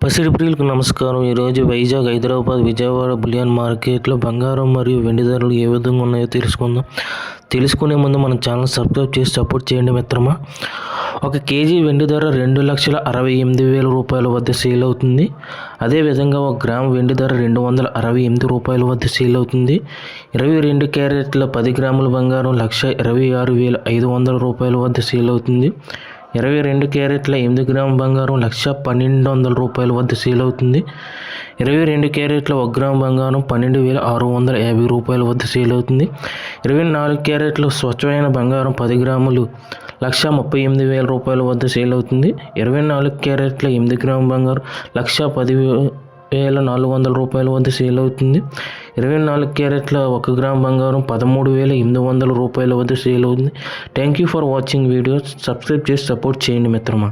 పసిడి ప్రియులకు నమస్కారం. ఈరోజు వైజాగ్, హైదరాబాద్, విజయవాడ బులియన్ మార్కెట్లో బంగారం మరియు వెండి ధరలు ఏ విధంగా ఉన్నాయో తెలుసుకుందాం. తెలుసుకునే ముందు మన ఛానల్ సబ్స్క్రైబ్ చేసి సపోర్ట్ చేయండి మిత్రమా. 1 కేజీ వెండి ధర 2,68,000 రూపాయల వద్ద సేల్ అవుతుంది. అదేవిధంగా 1 గ్రాము వెండి ధర 268 రూపాయల వద్ద సేల్ అవుతుంది. 22 క్యారెట్ల 10 గ్రాముల బంగారం 1,26,500 రూపాయల వద్ద సేల్ అవుతుంది. 22 క్యారెట్ల 8 గ్రాముల బంగారం 1,1200 రూపాయల వద్ద సేల్ అవుతుంది. 22 క్యారెట్ల 1 గ్రాము బంగారం 12,650 రూపాయల వద్ద సేల్ అవుతుంది. 24 క్యారెట్ల స్వచ్ఛమైన బంగారం 10 గ్రాములు 1,38,000 రూపాయల వద్ద సేల్ అవుతుంది. 24 క్యారెట్ల 8 గ్రాముల బంగారం 1,10,400 రూపాయల వద్ద సేల్ అవుతుంది. 24 క్యారెట్ల 1 గ్రాము బంగారం 13,800 రూపాయల వద్ద సేల్ అవుతుంది. Thank you for watching video. Subscribe చేసి సపోర్ట్ చేయండి మిత్రమా.